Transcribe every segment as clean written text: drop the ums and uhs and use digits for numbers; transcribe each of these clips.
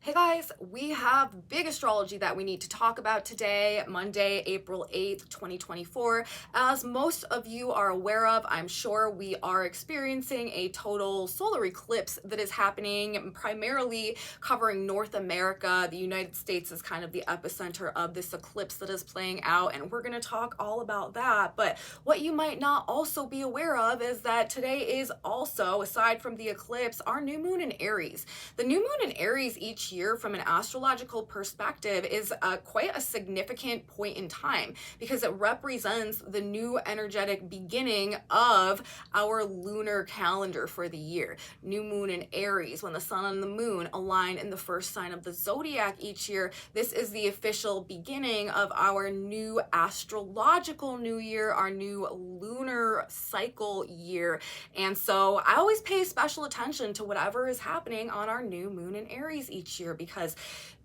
Hey guys, we have big astrology that we need to talk about today, Monday, April 8th, 2024. As most of you are aware of, I'm sure we are experiencing a total solar eclipse that is happening primarily covering North America. The United States is kind of the epicenter of this eclipse that is playing out, and we're going to talk all about that. But what you might not also be aware of is that today is also, aside from the eclipse, our new moon in Aries. The new moon in Aries each year from an astrological perspective is quite a significant point in time because it represents the new energetic beginning of our lunar calendar for the year. New moon in Aries, when the sun and the moon align in the first sign of the zodiac each year, this is the official beginning of our new astrological new year, our new lunar cycle year. And so I always pay special attention to whatever is happening on our new moon in Aries each year, because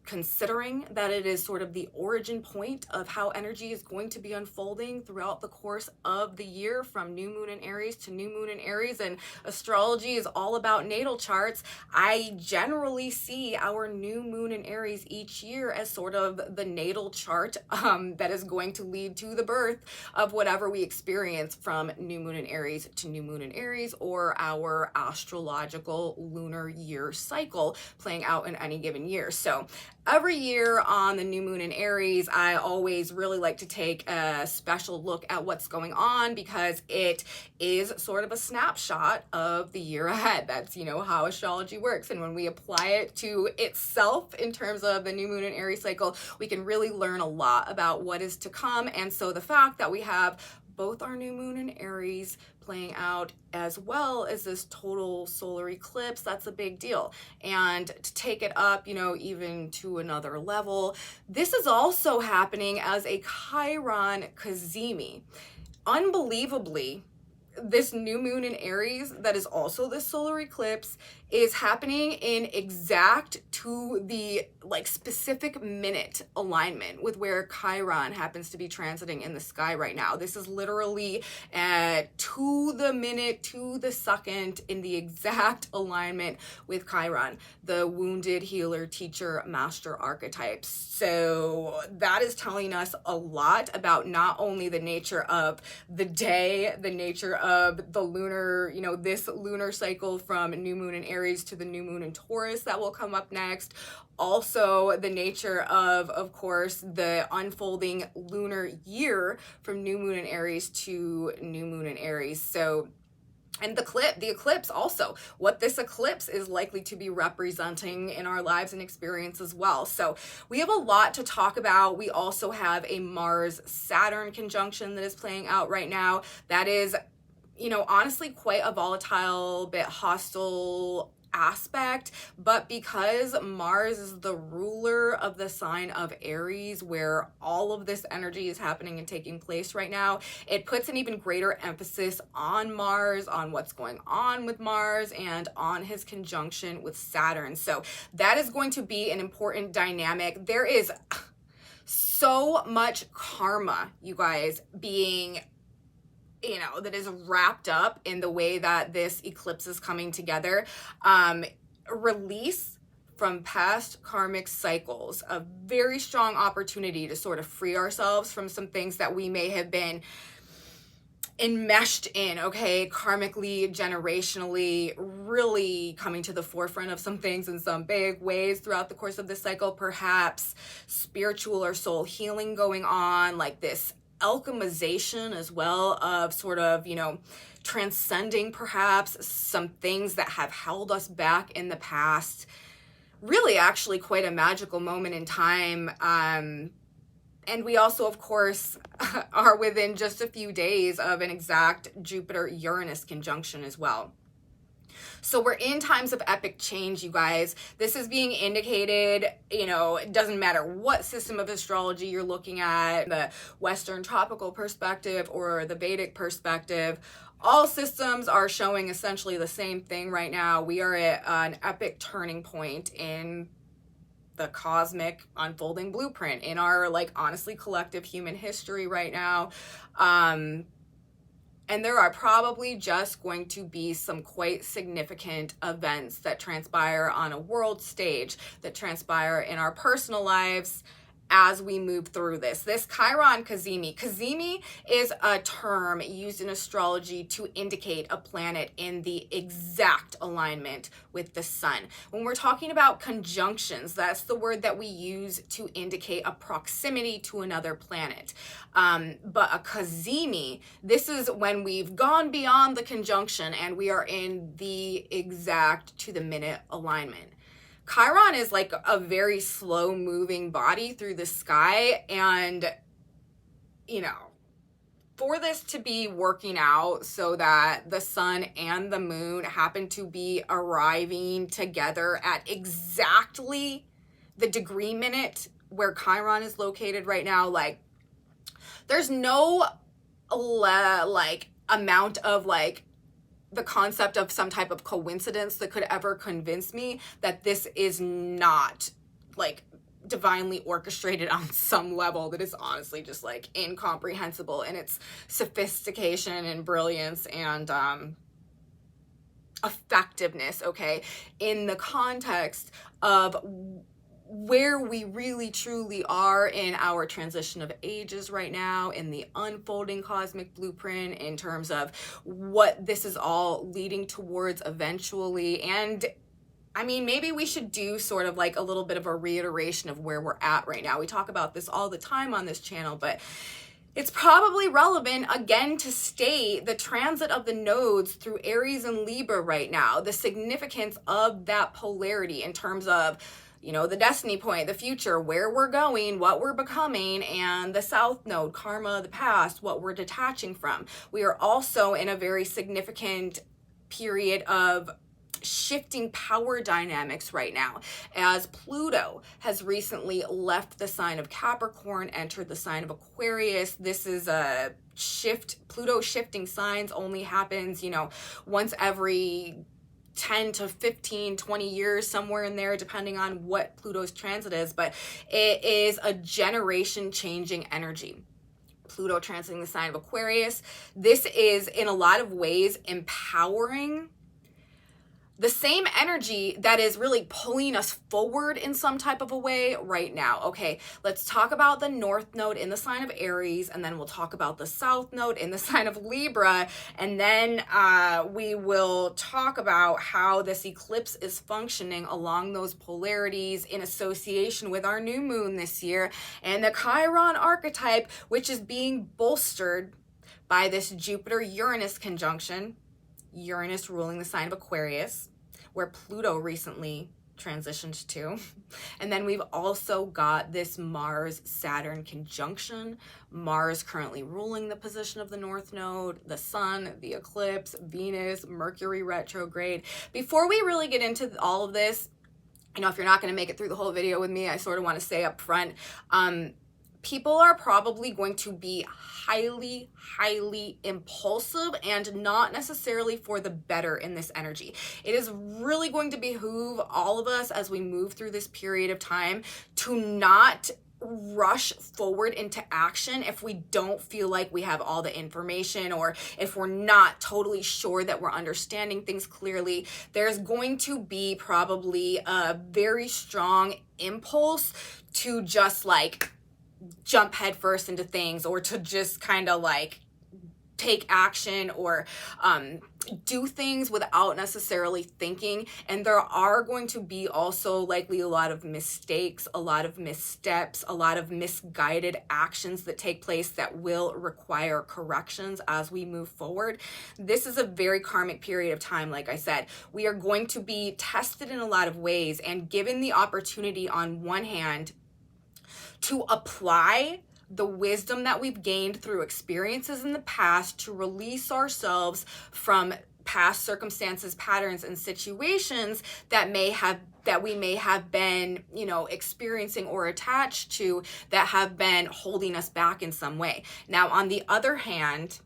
considering that it is sort of the origin point of how energy is going to be unfolding throughout the course of the year from new moon in Aries to new moon in Aries, and astrology is all about natal charts, I generally see our new moon in Aries each year as sort of the natal chart that is going to lead to the birth of whatever we experience from new moon in Aries to new moon in Aries, or our astrological lunar year cycle playing out in any given year. So every year on the new moon in Aries, I always really like to take a special look at what's going on, because it is sort of a snapshot of the year ahead. That's, how astrology works. And when we apply it to itself in terms of the new moon in Aries cycle, we can really learn a lot about what is to come. And so the fact that we have both our new moon in Aries playing out as well as this total solar eclipse, that's a big deal. And to take it up, even to another level, this is also happening as a Chiron Cazimi. Unbelievably, this new moon in Aries that is also this solar eclipse is happening in exact to the specific minute alignment with where Chiron happens to be transiting in the sky right now. This is literally to the minute, to the second, in the exact alignment with Chiron, the wounded healer, teacher, master archetypes. So that is telling us a lot about not only the nature of the day, the nature of the lunar, this lunar cycle from new moon in Aries to the new moon in Taurus that will come up next. Also the nature of course, the unfolding lunar year from new moon in Aries to new moon in Aries. So, and the eclipse also, what this eclipse is likely to be representing in our lives and experience as well. So we have a lot to talk about. We also have a Mars-Saturn conjunction that is playing out right now. That is, honestly quite a volatile, bit hostile aspect, but because Mars is the ruler of the sign of Aries, where all of this energy is happening and taking place right now, it puts an even greater emphasis on Mars, on what's going on with Mars, and on his conjunction with Saturn. So that is going to be an important dynamic. There is so much karma, you guys, being that is wrapped up in the way that this eclipse is coming together. Release from past karmic cycles, a very strong opportunity to sort of free ourselves from some things that we may have been enmeshed in, karmically, generationally, really coming to the forefront of some things in some big ways throughout the course of this cycle. Perhaps spiritual or soul healing going on, like this alchemization as well of sort of, transcending perhaps some things that have held us back in the past. Really, actually quite a magical moment in time. And we also, of course, are within just a few days of an exact Jupiter-Uranus conjunction as well. So we're in times of epic change, you guys. This is being indicated, it doesn't matter what system of astrology you're looking at, the Western tropical perspective or the Vedic perspective. All systems are showing essentially the same thing right now. We are at an epic turning point in the cosmic unfolding blueprint in our honestly collective human history right now. And there are probably just going to be some quite significant events that transpire on a world stage, that transpire in our personal lives as we move through this. This Chiron Cazimi. Cazimi is a term used in astrology to indicate a planet in the exact alignment with the sun. When we're talking about conjunctions, that's the word that we use to indicate a proximity to another planet. But a Cazimi, this is when we've gone beyond the conjunction and we are in the exact to the minute alignment. Chiron is like a very slow moving body through the sky, and for this to be working out so that the sun and the moon happen to be arriving together at exactly the degree minute where Chiron is located right now, like there's no amount of the concept of some type of coincidence that could ever convince me that this is not divinely orchestrated on some level that is honestly just incomprehensible in its sophistication and brilliance and effectiveness, okay, in the context of where we really truly are in our transition of ages right now, in the unfolding cosmic blueprint, in terms of what this is all leading towards eventually. And I mean, maybe we should do sort of a little bit of a reiteration of where we're at right now. We talk about this all the time on this channel, but it's probably relevant again to state the transit of the nodes through Aries and Libra right now, the significance of that polarity in terms of the destiny point, the future, where we're going, what we're becoming, and the south node, karma, the past, what we're detaching from. We are also in a very significant period of shifting power dynamics right now, as Pluto has recently left the sign of Capricorn, entered the sign of Aquarius. This is a shift. Pluto shifting signs only happens, once every 10 to 15, 20 years, somewhere in there, depending on what Pluto's transit is, but it is a generation changing energy. Pluto transiting the sign of Aquarius. This is in a lot of ways empowering the same energy that is really pulling us forward in some type of a way right now. Okay, let's talk about the North Node in the sign of Aries, and then we'll talk about the South Node in the sign of Libra, and then we will talk about how this eclipse is functioning along those polarities in association with our new moon this year, and the Chiron archetype, which is being bolstered by this Jupiter-Uranus conjunction, Uranus ruling the sign of Aquarius, where Pluto recently transitioned to. And then we've also got this Mars-Saturn conjunction. Mars currently ruling the position of the North Node, the Sun, the eclipse, Venus, Mercury retrograde. Before we really get into all of this, if you're not going to make it through the whole video with me, I sort of want to say up front, people are probably going to be highly, highly impulsive and not necessarily for the better in this energy. It is really going to behoove all of us as we move through this period of time to not rush forward into action if we don't feel like we have all the information, or if we're not totally sure that we're understanding things clearly. There's going to be probably a very strong impulse to just jump headfirst into things, or to just kind of take action, or do things without necessarily thinking. And there are going to be also likely a lot of mistakes, a lot of missteps, a lot of misguided actions that take place that will require corrections as we move forward. This is a very karmic period of time. Like I said, we are going to be tested in a lot of ways and given the opportunity on one hand to apply the wisdom that we've gained through experiences in the past to release ourselves from past circumstances, patterns, and situations that we may have been, experiencing or attached to, that have been holding us back in some way. Now, on the other hand,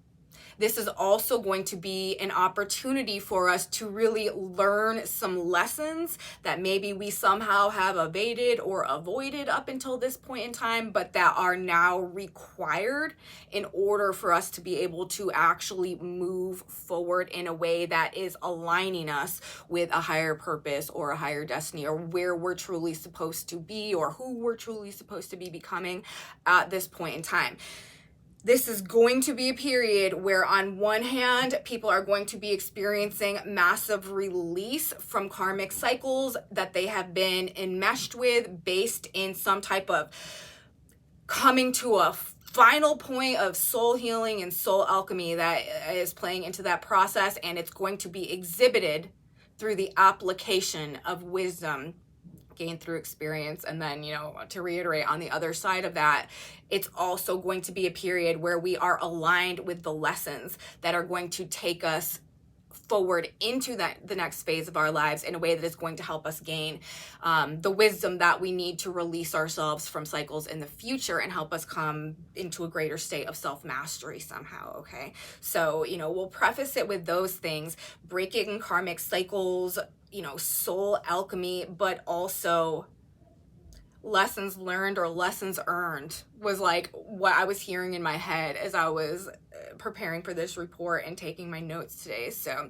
This is also going to be an opportunity for us to really learn some lessons that maybe we somehow have evaded or avoided up until this point in time, but that are now required in order for us to be able to actually move forward in a way that is aligning us with a higher purpose or a higher destiny, or where we're truly supposed to be, or who we're truly supposed to be becoming at this point in time. This is going to be a period where, on one hand, people are going to be experiencing massive release from karmic cycles that they have been enmeshed with, based in some type of coming to a final point of soul healing and soul alchemy that is playing into that process. And it's going to be exhibited through the application of wisdom gained through experience. And then, to reiterate, on the other side of that, it's also going to be a period where we are aligned with the lessons that are going to take us forward into the next phase of our lives in a way that is going to help us gain the wisdom that we need to release ourselves from cycles in the future and help us come into a greater state of self-mastery somehow. Okay, so we'll preface it with those things: breaking karmic cycles, soul alchemy, but also lessons learned or lessons earned was like what I was hearing in my head as I was preparing for this report and taking my notes today. So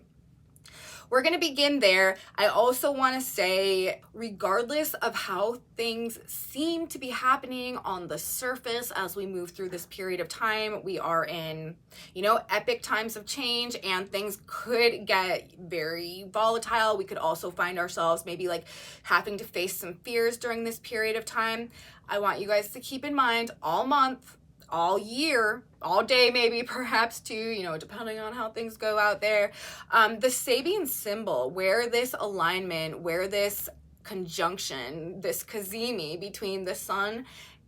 we're going to begin there. I also want to say, regardless of how things seem to be happening on the surface as we move through this period of time, we are in, epic times of change, and things could get very volatile. We could also find ourselves maybe like having to face some fears during this period of time. I want you guys to keep in mind, all month, all year, all day, maybe perhaps too, depending on how things go out there. The Sabian symbol, where this alignment, where this conjunction, this Cazimi between the sun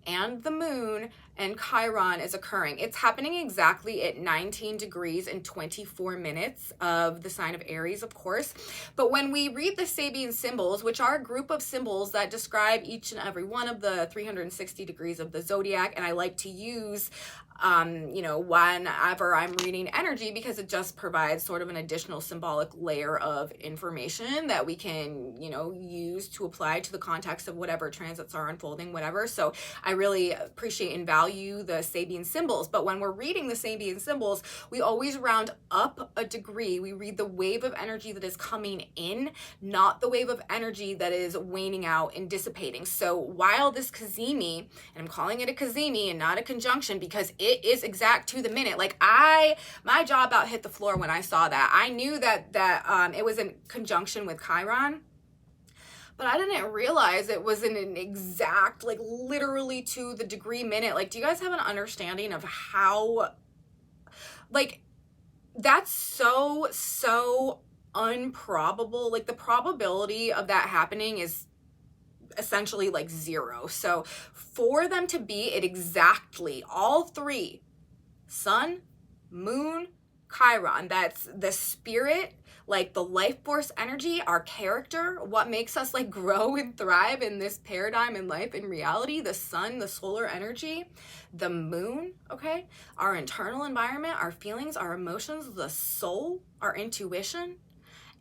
and the moon and Chiron is occurring. It's happening exactly at 19 degrees and 24 minutes of the sign of Aries, of course. But when we read the Sabian symbols, which are a group of symbols that describe each and every one of the 360 degrees of the zodiac, and I like to use whenever I'm reading energy, because it just provides sort of an additional symbolic layer of information that we can, use to apply to the context of whatever transits are unfolding, whatever. So I really appreciate and value the Sabian symbols. But when we're reading the Sabian symbols, we always round up a degree. We read the wave of energy that is coming in, not the wave of energy that is waning out and dissipating. So while this Cazimi, and I'm calling it a Cazimi and not a conjunction because it is exact to the minute. Like my jaw about hit the floor when I saw that. I knew that it was in conjunction with Chiron, but I didn't realize it was in an exact, like literally to the degree minute. Like, do you guys have an understanding of how, like, that's so unprobable? Like, the probability of that happening is essentially like zero. So for them to be at exactly all three, sun, moon, Chiron, that's the spirit, like the life force energy, our character, what makes us like grow and thrive in this paradigm in life, in reality, the sun, the solar energy, the moon, okay, our internal environment, our feelings, our emotions, the soul, our intuition,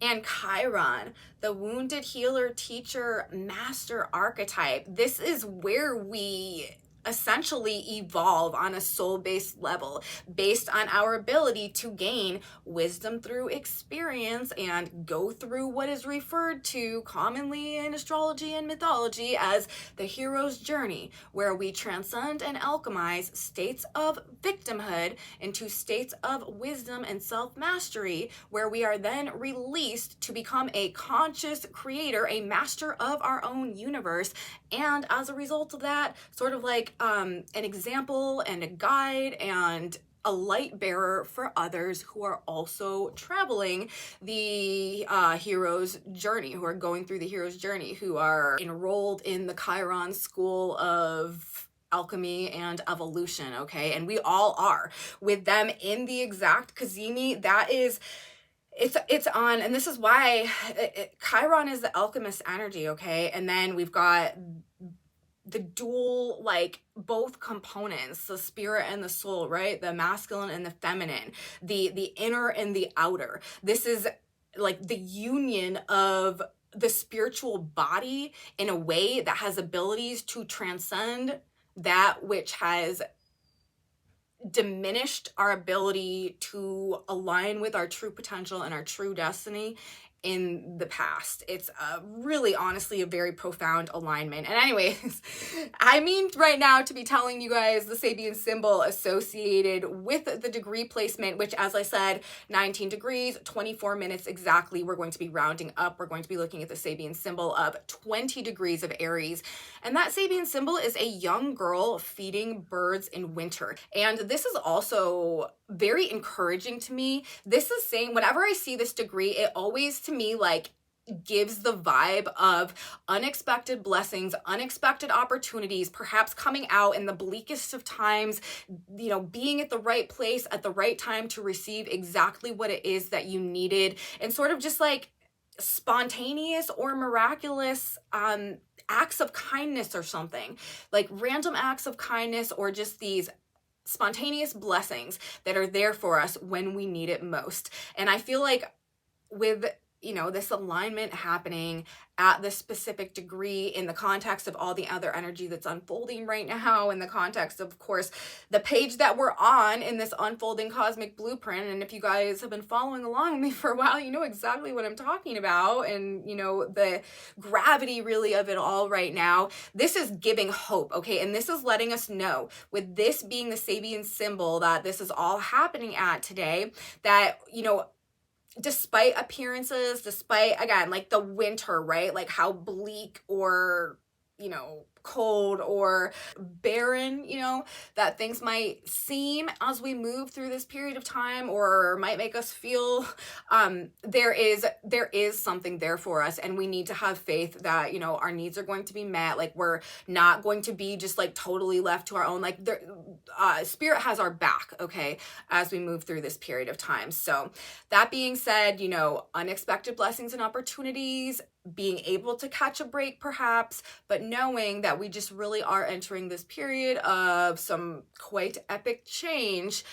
and Chiron, the wounded healer, teacher, master archetype. This is where we essentially evolve on a soul-based level, based on our ability to gain wisdom through experience and go through what is referred to commonly in astrology and mythology as the hero's journey, where we transcend and alchemize states of victimhood into states of wisdom and self-mastery, where we are then released to become a conscious creator, a master of our own universe, and as a result of that, sort of like an example and a guide and a light bearer for others who are also traveling the hero's journey, who are going through the hero's journey, who are enrolled in the Chiron school of alchemy and evolution, okay? And we all are. With them in the exact Cazimi, that is... It's on, and this is why Chiron is the alchemist energy, okay? And then we've got the dual, like both components, the spirit and the soul, right? The masculine and the feminine, the inner and the outer. This is like the union of the spiritual body in a way that has abilities to transcend that which has diminished our ability to align with our true potential and our true destiny in the past. It's really honestly a very profound alignment. And anyways, I mean right now to be telling you guys the Sabian symbol associated with the degree placement, which as I said, 19 degrees, 24 minutes exactly. We're going to be rounding up. We're going to be looking at the Sabian symbol of 20 degrees of Aries. And that Sabian symbol is a young girl feeding birds in winter. And this is also very encouraging to me. This is saying whenever I see this degree, it always to me like gives the vibe of unexpected blessings, unexpected opportunities, perhaps coming out in the bleakest of times, you know, being at the right place at the right time to receive exactly what it is that you needed, and sort of just like spontaneous or miraculous acts of kindness or something, like random acts of kindness or just these spontaneous blessings that are there for us when we need it most. And I feel like with, you know, this alignment happening at this specific degree in the context of all the other energy that's unfolding right now, in the context of course, the page that we're on in this unfolding cosmic blueprint. And if you guys have been following along with me for a while, you know exactly what I'm talking about. And, you know, the gravity really of it all right now. This is giving hope, okay? And this is letting us know, with this being the Sabian symbol that this is all happening at today, that, you know, despite appearances, despite, again, like the winter, right? Like how bleak or, you know, cold or barren, you know, that things might seem as we move through this period of time, or might make us feel, there is something there for us, and we need to have faith that, you know, our needs are going to be met. Like we're not going to be just like totally left to our own, like spirit has our back, okay, as we move through this period of time. So that being said, you know, unexpected blessings and opportunities, being able to catch a break perhaps, but knowing that we just really are entering this period of some quite epic change,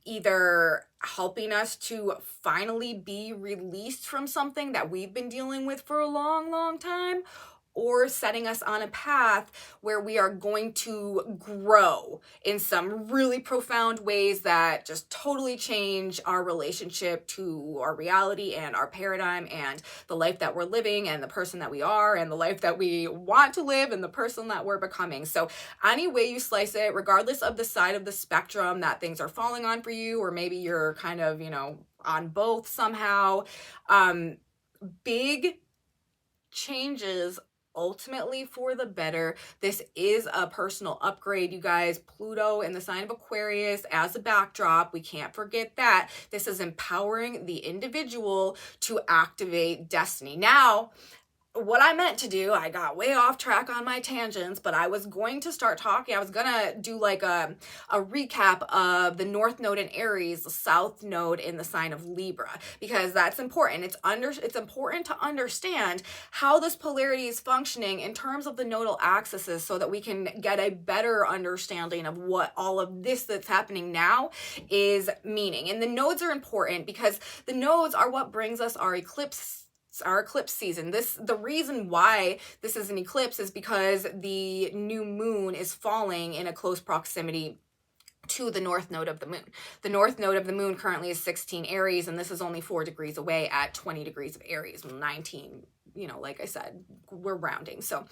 either helping us to finally be released from something that we've been dealing with for a long, long time, or setting us on a path where we are going to grow in some really profound ways that just totally change our relationship to our reality and our paradigm and the life that we're living and the person that we are and the life that we want to live and the person that we're becoming. So any way you slice it, regardless of the side of the spectrum that things are falling on for you, or maybe you're kind of, you know, on both somehow, big changes ultimately for the better. This is a personal upgrade, you guys. Pluto in the sign of Aquarius as a backdrop, we can't forget that. This is empowering the individual to activate destiny. Now, what I meant to do, I got way off track on my tangents, but I was going to start talking. I was going to do like a recap of the North Node in Aries, the South Node in the sign of Libra, because that's important. It's important to understand how this polarity is functioning in terms of the nodal axes, so that we can get a better understanding of what all of this that's happening now is meaning. And the nodes are important because the nodes are what brings us our eclipse season. The reason why this is an eclipse is because the new moon is falling in a close proximity to the north node of the moon. The north node of the moon currently is 16 Aries, and this is only 4 degrees away at 20 degrees of Aries, 19, you know, like I said, we're rounding. So,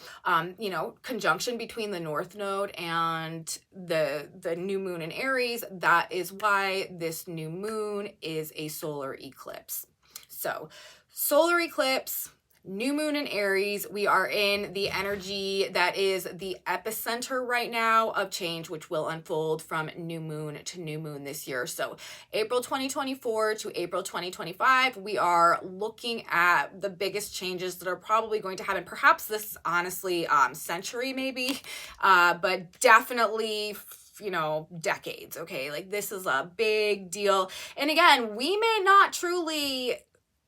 you know, conjunction between the north node and the new moon in Aries, that is why this new moon is a solar eclipse. So, solar eclipse, new moon in Aries, we are in the energy that is the epicenter right now of change, which will unfold from new moon to new moon this year. So April 2024 to April 2025, we are looking at the biggest changes that are probably going to happen, perhaps this honestly century maybe, but definitely, you know, decades, okay? Like this is a big deal. And again, we may not truly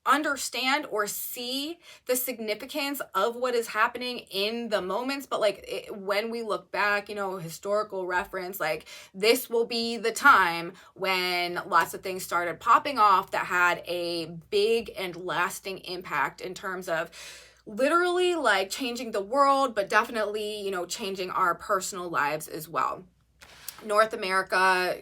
understand or see the significance of what is happening in the moments, but like when we look back, you know, historical reference, like this will be the time when lots of things started popping off that had a big and lasting impact in terms of literally like changing the world, but definitely, you know, changing our personal lives as well. North America,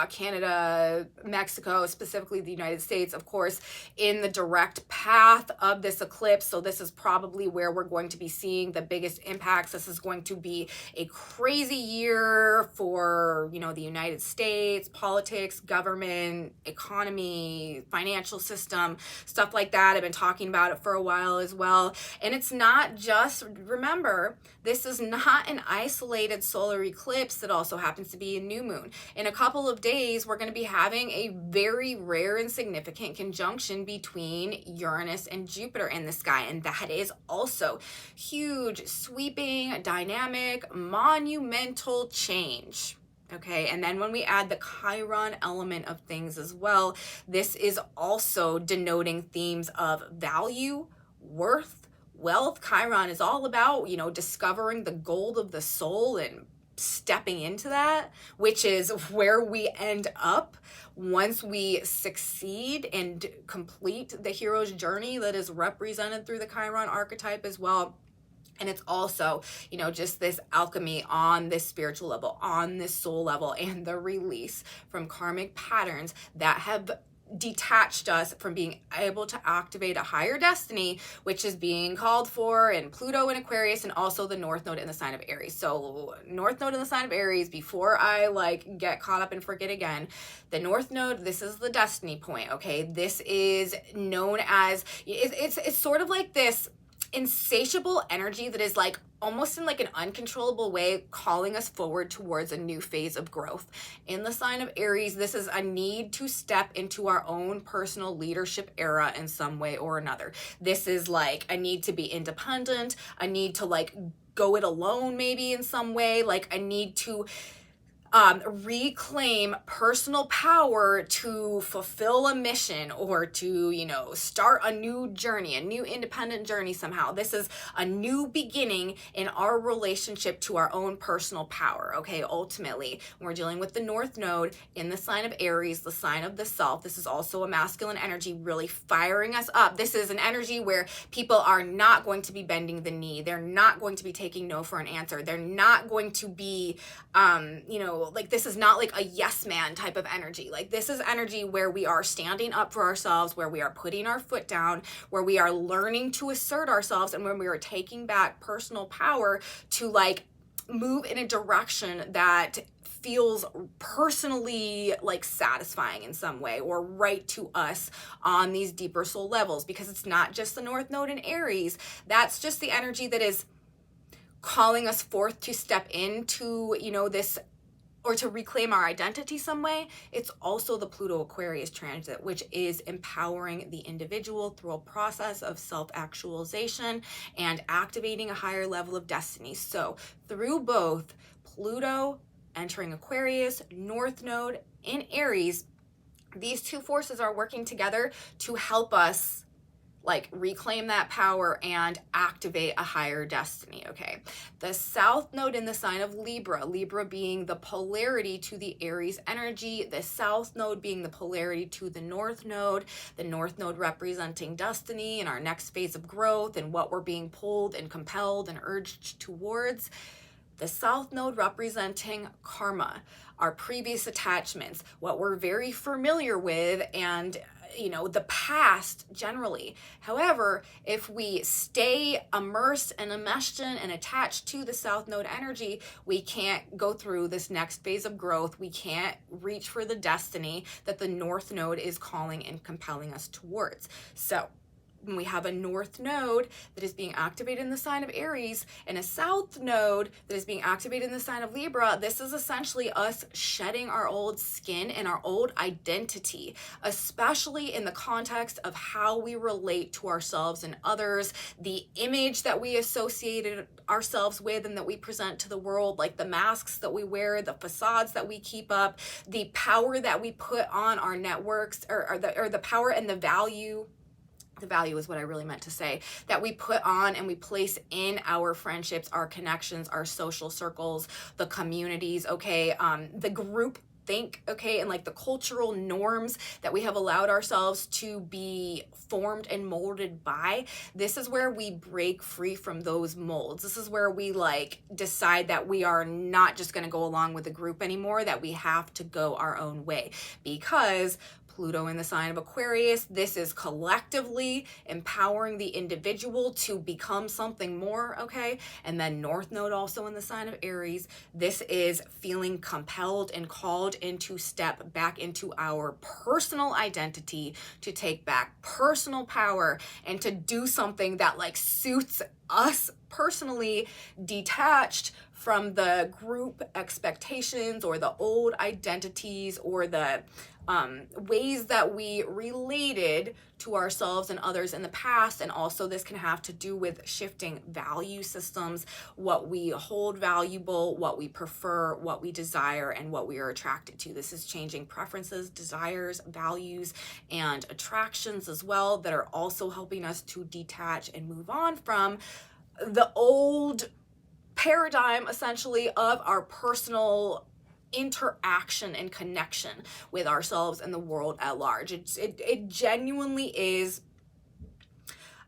Canada, Mexico, specifically the United States, of course, in the direct path of this eclipse. So this is probably where we're going to be seeing the biggest impacts. This is going to be a crazy year for, you know, the United States, politics, government, economy, financial system, stuff like that. I've been talking about it for a while as well. And it's not just, remember, this is not an isolated solar eclipse that also happens to be a new moon. In a couple of days, we're going to be having a very rare and significant conjunction between Uranus and Jupiter in the sky. And that is also huge, sweeping, dynamic, monumental change. Okay, and then when we add the Chiron element of things as well, this is also denoting themes of value, worth, wealth. Chiron is all about, you know, discovering the gold of the soul and stepping into that, which is where we end up once we succeed and complete the hero's journey that is represented through the Chiron archetype as well. And it's also, you know, just this alchemy on this spiritual level, on this soul level, and the release from karmic patterns that have detached us from being able to activate a higher destiny, which is being called for in Pluto and Aquarius, and also the North Node in the sign of Aries. So North Node in the sign of Aries, before I like get caught up and forget again, the North Node, this is the destiny point, okay? This is known as, it's sort of like this insatiable energy that is like almost in like an uncontrollable way calling us forward towards a new phase of growth. In the sign of Aries, this is a need to step into our own personal leadership era in some way or another. This is like a need to be independent, a need to like go it alone maybe in some way, like a need to reclaim personal power to fulfill a mission or to, you know, start a new journey, a new independent journey somehow. This is a new beginning in our relationship to our own personal power, okay? Ultimately, when we're dealing with the North Node in the sign of Aries, the sign of the self, this is also a masculine energy really firing us up. This is an energy where people are not going to be bending the knee. They're not going to be taking no for an answer. They're not going to be, you know, like this is not like a yes man type of energy. Like this is energy where we are standing up for ourselves, where we are putting our foot down, where we are learning to assert ourselves, and when we are taking back personal power to like move in a direction that feels personally like satisfying in some way or right to us on these deeper soul levels, because it's not just the North Node in Aries. That's just the energy that is calling us forth to step into, you know, this, or to reclaim our identity some way. It's also the Pluto Aquarius transit, which is empowering the individual through a process of self-actualization and activating a higher level of destiny. So through both Pluto entering Aquarius, North Node in Aries, these two forces are working together to help us like reclaim that power and activate a higher destiny, okay? The South Node in the sign of Libra, Libra being the polarity to the Aries energy, the South Node being the polarity to the North Node representing destiny and our next phase of growth and what we're being pulled and compelled and urged towards. The South Node representing karma, our previous attachments, what we're very familiar with, and you know, the past generally. However, if we stay immersed and enmeshed in and attached to the South Node energy, we can't go through this next phase of growth. We can't reach for the destiny that the North Node is calling and compelling us towards. So when we have a North Node that is being activated in the sign of Aries and a South Node that is being activated in the sign of Libra, this is essentially us shedding our old skin and our old identity, especially in the context of how we relate to ourselves and others, the image that we associated ourselves with and that we present to the world, like the masks that we wear, the facades that we keep up, the power that we put on our networks, or the power and the value the value is what I really meant to say, that we put on and we place in our friendships, our connections, our social circles, the communities, okay, the group think, okay, and like the cultural norms that we have allowed ourselves to be formed and molded by. This is where we break free from those molds. This is where we like decide that we are not just going to go along with the group anymore, that we have to go our own way, because Pluto in the sign of Aquarius, this is collectively empowering the individual to become something more, okay? And then North Node also in the sign of Aries, this is feeling compelled and called into step back into our personal identity, to take back personal power and to do something that like suits us personally, detached from the group expectations or the old identities or the ways that we related to ourselves and others in the past. And also this can have to do with shifting value systems, what we hold valuable, what we prefer, what we desire, and what we are attracted to. This is changing preferences, desires, values, and attractions as well, that are also helping us to detach and move on from the old paradigm, essentially, of our personal interaction and connection with ourselves and the world at large. It genuinely is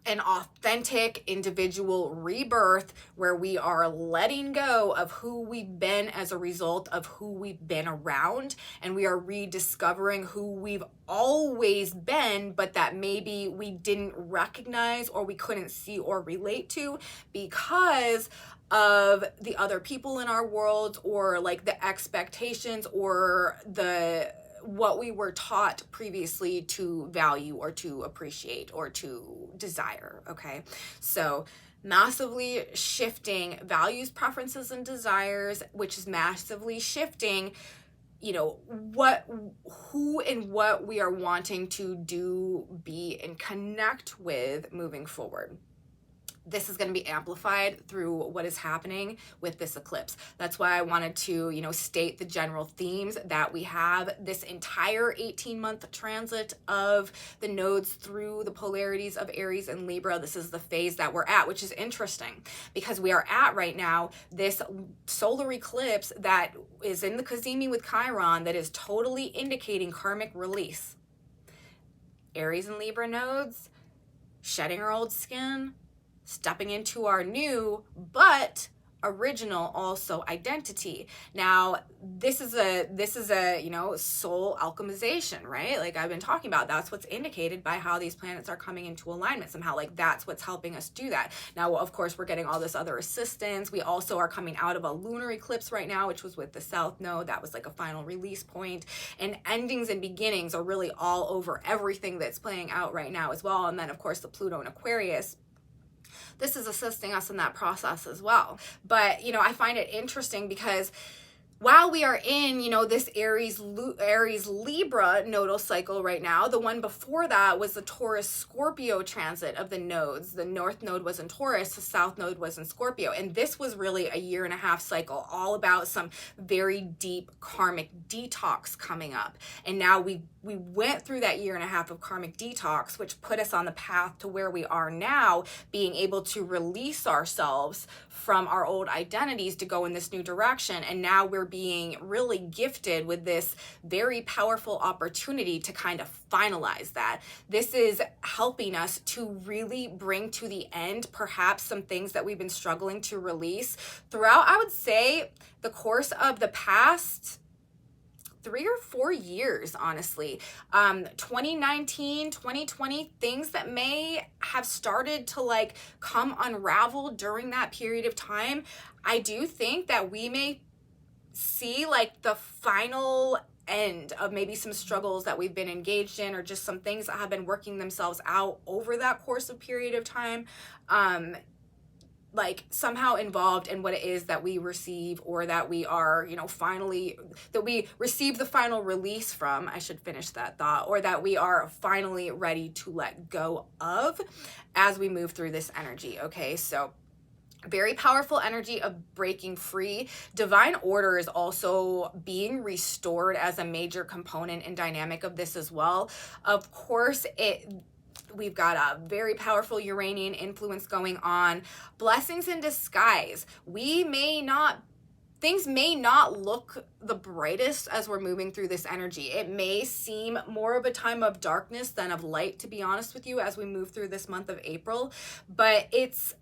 an authentic individual rebirth where we are letting go of who we've been as a result of who we've been around, and we are rediscovering who we've always been, but that maybe we didn't recognize or we couldn't see or relate to because of the other people in our world, or like the expectations or the what we were taught previously to value or to appreciate or to desire, okay? So massively shifting values, preferences, and desires, which is massively shifting, you know, who and what we are wanting to do, be, and connect with moving forward. This is going to be amplified through what is happening with this eclipse. That's why I wanted to, you know, state the general themes that we have this entire 18-month transit of the nodes through the polarities of Aries and Libra. This is the phase that we're at, which is interesting because we are at right now this solar eclipse that is in the Cazimi with Chiron that is totally indicating karmic release. Aries and Libra nodes, shedding our old skin, stepping into our new but original also identity. Now this is a you know, soul alchemization, right? Like I've been talking about, that's what's indicated by how these planets are coming into alignment somehow. Like that's what's helping us do that. Now of course we're getting all this other assistance. We also are coming out of a lunar eclipse right now, which was with the South Node. That was like a final release point, and endings and beginnings are really all over everything that's playing out right now as well. And then of course the Pluto in Aquarius, this is assisting us in that process as well. But, you know, I find it interesting because while we are in, you know, this Aries Libra nodal cycle right now, the one before that was the Taurus Scorpio transit of the nodes. The North Node was in Taurus, the South Node was in Scorpio. And this was really a 1.5 year cycle, all about some very deep karmic detox coming up. And now we went through that 1.5 year of karmic detox, which put us on the path to where we are now, being able to release ourselves from our old identities to go in this new direction. And now we're being really gifted with this very powerful opportunity to kind of finalize that. This is helping us to really bring to the end perhaps some things that we've been struggling to release throughout, I would say, the course of the past 3 or 4 years, honestly. 2019, 2020, things that may have started to like come unravel during that period of time. I do think that we may see like the final end of maybe some struggles that we've been engaged in, or just some things that have been working themselves out over that course of period of time. Like somehow involved in what it is that we receive, or that we are, you know, finally, that we receive the final release from, I should finish that thought, or that we are finally ready to let go of as we move through this energy. Okay, so very powerful energy of breaking free. Divine order is also being restored as a major component and dynamic of this as well. Of course, We've got a very powerful Uranian influence going on. Blessings in disguise. Things may not look the brightest as we're moving through this energy. It may seem more of a time of darkness than of light, to be honest with you, as we move through this month of April. But it's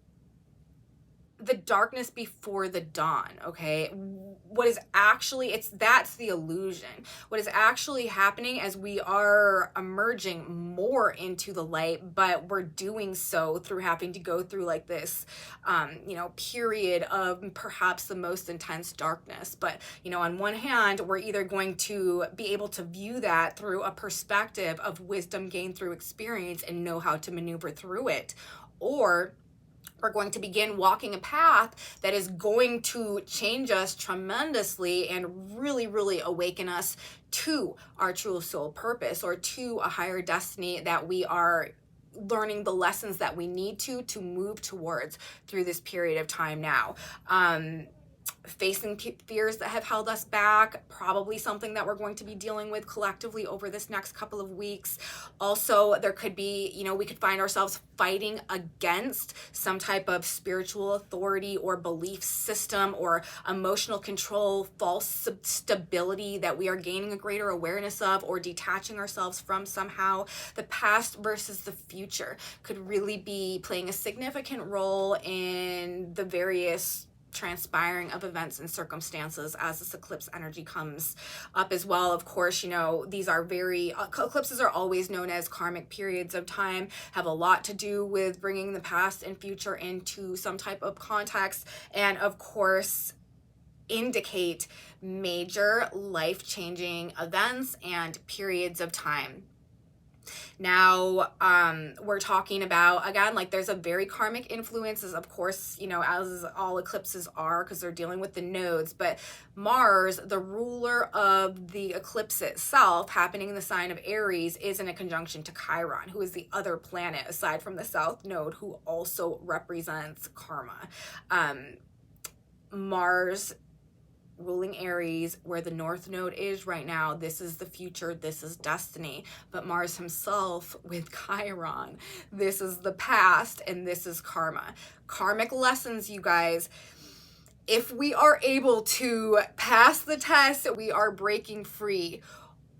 the darkness before the dawn, okay? What is actually, that's the illusion. What is actually happening as we are emerging more into the light, but we're doing so through having to go through like this, period of perhaps the most intense darkness. But, on one hand, we're either going to be able to view that through a perspective of wisdom gained through experience and know how to maneuver through it, or we're going to begin walking a path that is going to change us tremendously and really, really awaken us to our true soul purpose, or to a higher destiny that we are learning the lessons that we need to move towards through this period of time now. Facing fears that have held us back, probably something that we're going to be dealing with collectively over this next couple of weeks. Also, there could be, we could find ourselves fighting against some type of spiritual authority or belief system or emotional control, false stability that we are gaining a greater awareness of or detaching ourselves from somehow. The past versus the future could really be playing a significant role in the various transpiring of events and circumstances as this eclipse energy comes up as well. Of course, these are eclipses are always known as karmic periods of time, have a lot to do with bringing the past and future into some type of context, and of course indicate major life-changing events and periods of time. Now, we're talking about, again, like there's a very karmic influences, of course, as all eclipses are, because they're dealing with the nodes, but Mars, the ruler of the eclipse itself, happening in the sign of Aries, is in a conjunction to Chiron, who is the other planet aside from the south node, who also represents karma. Mars ruling Aries, where the north node is right now, this is the future, this is destiny. But Mars himself with Chiron, this is the past, and this is karma. Karmic lessons, you guys. If we are able to pass the test, we are breaking free,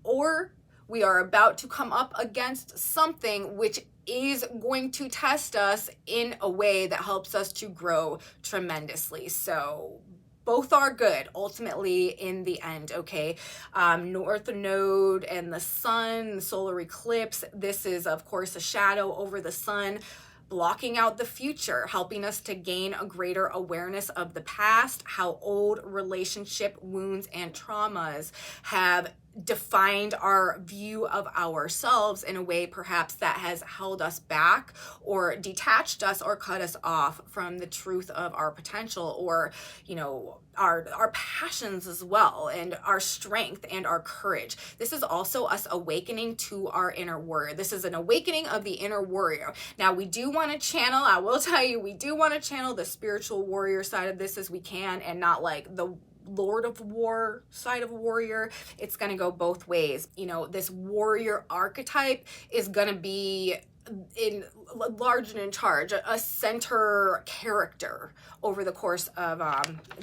or we are about to come up against something which is going to test us in a way that helps us to grow tremendously. So both are good ultimately in the end, okay? North node and the sun, the solar eclipse, this is of course a shadow over the sun, blocking out the future, helping us to gain a greater awareness of the past, how old relationship wounds and traumas have defined our view of ourselves in a way perhaps that has held us back or detached us or cut us off from the truth of our potential, or our passions as well, and our strength and our courage. This is also us awakening to our inner warrior. This is an awakening of the inner warrior. Now, we do want to channel, I will tell you, we do want to channel the spiritual warrior side of this as we can, and not like the Lord of War side of warrior. It's going to go both ways. This warrior archetype is going to be in large and in charge, a center character over the course of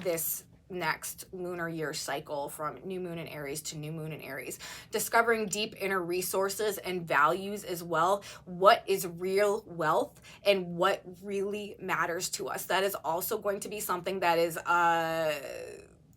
this next lunar year cycle, from new moon in Aries to new moon in Aries, discovering deep inner resources and values as well. What is real wealth and what really matters to us? That is also going to be something that is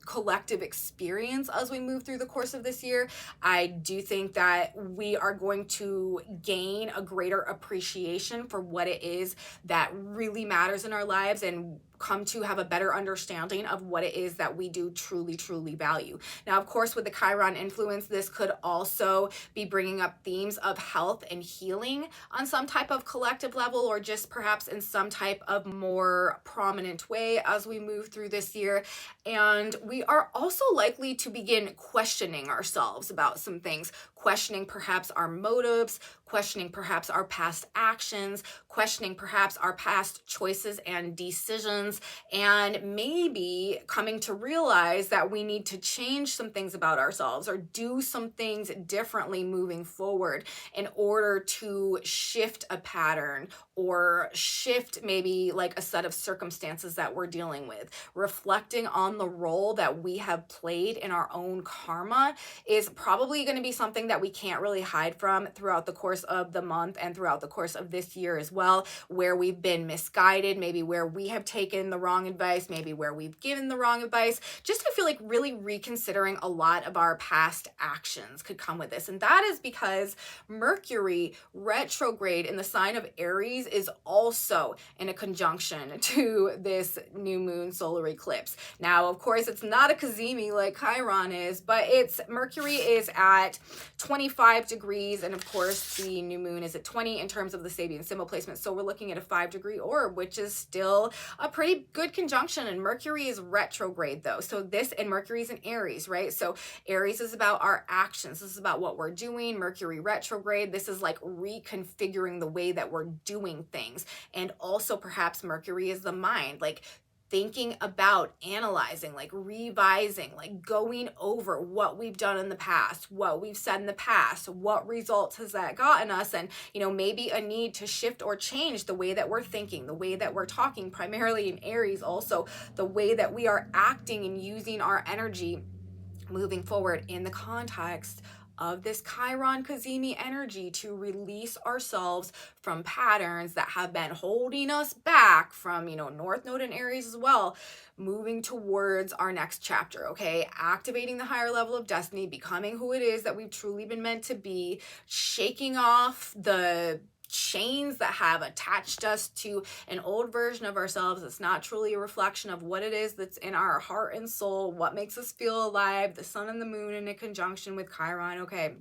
collective experience as we move through the course of this year. I do think that we are going to gain a greater appreciation for what it is that really matters in our lives, and come to have a better understanding of what it is that we do truly, truly value. Now, of course, with the Chiron influence, this could also be bringing up themes of health and healing on some type of collective level, or just perhaps in some type of more prominent way as we move through this year. And we are also likely to begin questioning ourselves about some things, questioning perhaps our motives, questioning perhaps our past actions, questioning perhaps our past choices and decisions, and maybe coming to realize that we need to change some things about ourselves or do some things differently moving forward in order to shift a pattern or shift maybe like a set of circumstances that we're dealing with. Reflecting on the role that we have played in our own karma is probably going to be something that we can't really hide from throughout the course of the month and throughout the course of this year as well, where we've been misguided, maybe where we have taken the wrong advice, maybe where we've given the wrong advice. Just I feel like really reconsidering a lot of our past actions could come with this. And that is because Mercury retrograde in the sign of Aries is also in a conjunction to this new moon solar eclipse. Now, of course, it's not a Cazimi like Chiron is, but Mercury is at 25 degrees, and of course the new moon is at 20 in terms of the Sabian symbol placement. So we're looking at a 5-degree orb, which is still a pretty good conjunction, and Mercury is retrograde though. So and Mercury's in Aries, right? So Aries is about our actions. This is about what we're doing. Mercury retrograde, this is like reconfiguring the way that we're doing things. And also perhaps Mercury is the mind, like thinking about, analyzing, like revising, like going over what we've done in the past, what we've said in the past, what results has that gotten us, and maybe a need to shift or change the way that we're thinking, the way that we're talking, primarily in Aries, also the way that we are acting and using our energy moving forward in the context of this Chiron Cazimi energy to release ourselves from patterns that have been holding us back from, North Node in Aries as well, moving towards our next chapter, okay? Activating the higher level of destiny, becoming who it is that we've truly been meant to be, shaking off the chains that have attached us to an old version of ourselves that's not truly a reflection of what it is that's in our heart and soul, what makes us feel alive, the sun and the moon in a conjunction with Chiron, okay?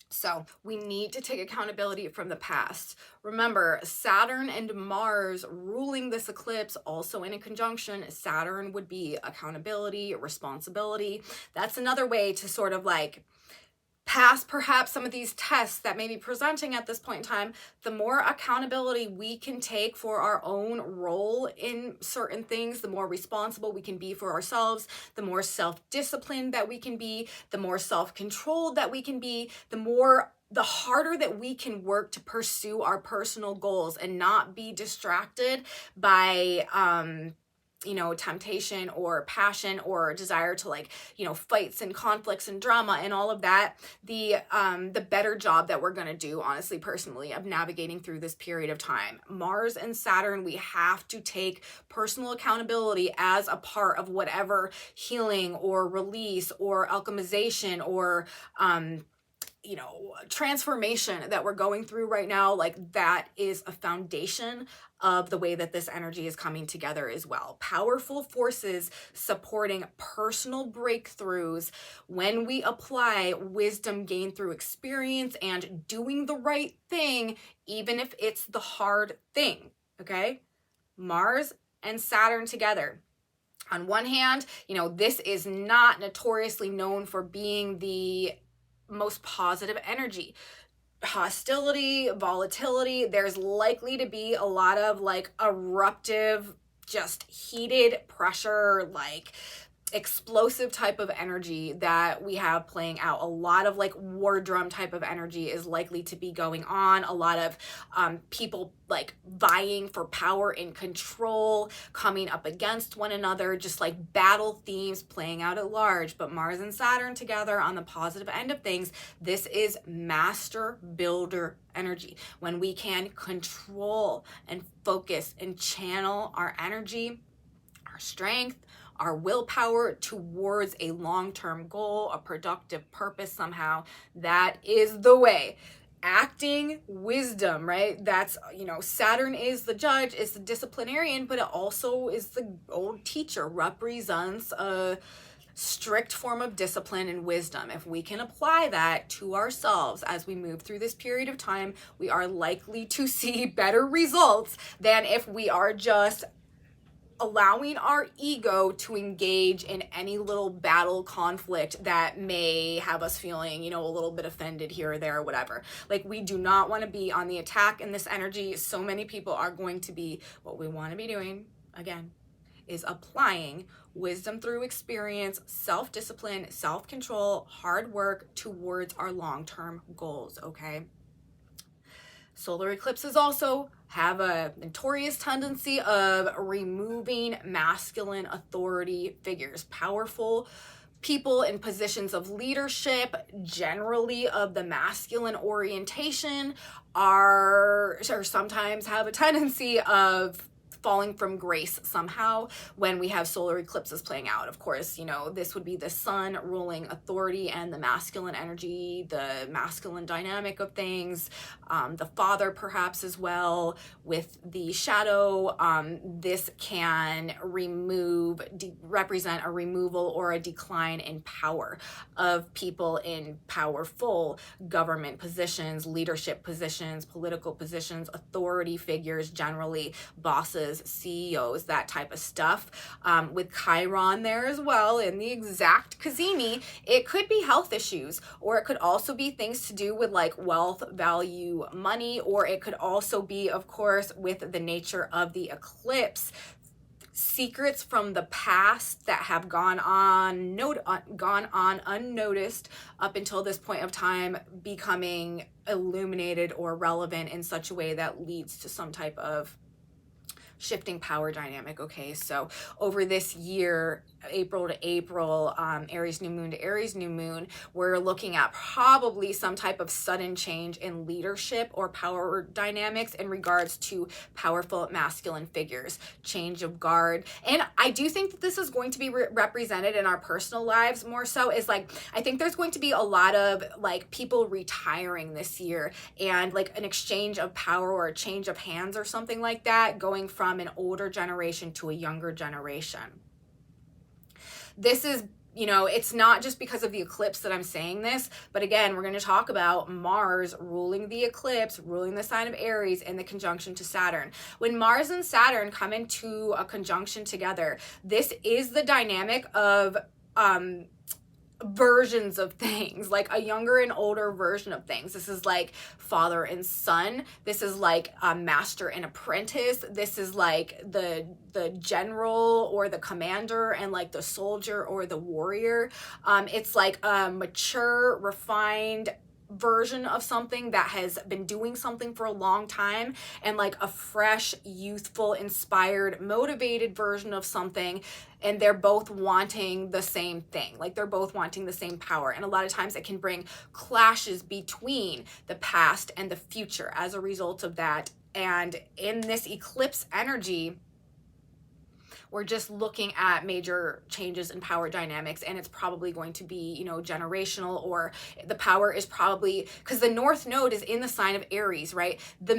So we need to take accountability from the past. Remember, Saturn and Mars ruling this eclipse, also in a conjunction. Saturn would be accountability, responsibility. That's another way to sort of like pass perhaps some of these tests that may be presenting at this point in time. The more accountability we can take for our own role in certain things, the more responsible we can be for ourselves, the more self-disciplined that we can be, the more self-controlled that we can be, the harder that we can work to pursue our personal goals and not be distracted by temptation or passion or desire to fights and conflicts and drama and all of that, the better job that we're going to do, honestly, personally, of navigating through this period of time. Mars and Saturn, we have to take personal accountability as a part of whatever healing or release or alchemization or transformation that we're going through right now. Like, that is a foundation of the way that this energy is coming together as well. Powerful forces supporting personal breakthroughs when we apply wisdom gained through experience and doing the right thing, even if it's the hard thing, okay? Mars and Saturn together. On one hand, this is not notoriously known for being the most positive energy. Hostility, volatility, there's likely to be a lot of eruptive, just heated pressure, explosive type of energy that we have playing out. A lot of war drum type of energy is likely to be going on. A lot of people vying for power and control, coming up against one another, just battle themes playing out at large. But Mars and Saturn together on the positive end of things, this is master builder energy. When we can control and focus and channel our energy, our strength, our willpower towards a long-term goal, a productive purpose somehow, that is the way. Acting wisdom, right? That's, Saturn is the judge, is the disciplinarian, but it also is the old teacher, represents a strict form of discipline and wisdom. If we can apply that to ourselves as we move through this period of time, we are likely to see better results than if we are just allowing our ego to engage in any little battle conflict that may have us feeling, you know, a little bit offended here or there or whatever. Like, we do not want to be on the attack in this energy. So many people are going to be, what we want to be doing, again, is applying wisdom through experience, self-discipline, self-control, hard work towards our long-term goals, okay? Solar eclipses also have a notorious tendency of removing masculine authority figures. Powerful people in positions of leadership, generally of the masculine orientation, are or sometimes have a tendency of falling from grace somehow when we have solar eclipses playing out. Of course, you know, this would be the sun ruling authority and the masculine energy, the masculine dynamic of things, the father perhaps as well with the shadow. This can represent a removal or a decline in power of people in powerful government positions, leadership positions, political positions, authority figures, generally bosses, CEOs, that type of stuff. With Chiron there as well in the exact Cazimi, it could be health issues, or it could also be things to do with like wealth, value, money, or it could also be, of course, with the nature of the eclipse, secrets from the past that have gone on unnoticed up until this point of time becoming illuminated or relevant in such a way that leads to some type of shifting power dynamic. Okay, so over this year, April to April, Aries new moon to Aries new moon, we're looking at probably some type of sudden change in leadership or power dynamics in regards to powerful masculine figures, change of guard. And I do think that this is going to be represented in our personal lives more so, is like, I think there's going to be a lot of like people retiring this year and like an exchange of power or a change of hands or something like that, going from an older generation to a younger generation. This is, you know, it's not just because of the eclipse that I'm saying this, but again, we're going to talk about Mars ruling the eclipse, ruling the sign of Aries in the conjunction to Saturn. When Mars and Saturn come into a conjunction together, this is the dynamic of versions of things, like a younger and older version of things. This is like father and son. This is like a master and apprentice. This is like the general or the commander and like the soldier or the warrior. It's like a mature, refined version of something that has been doing something for a long time, and like a fresh, youthful, inspired, motivated version of something, and they're both wanting the same thing. Like, they're both wanting the same power, and a lot of times it can bring clashes between the past and the future as a result of that. And in this eclipse energy, we're just looking at major changes in power dynamics, and it's probably going to be, you know, generational, or the power is probably, because the North Node is in the sign of Aries, right? The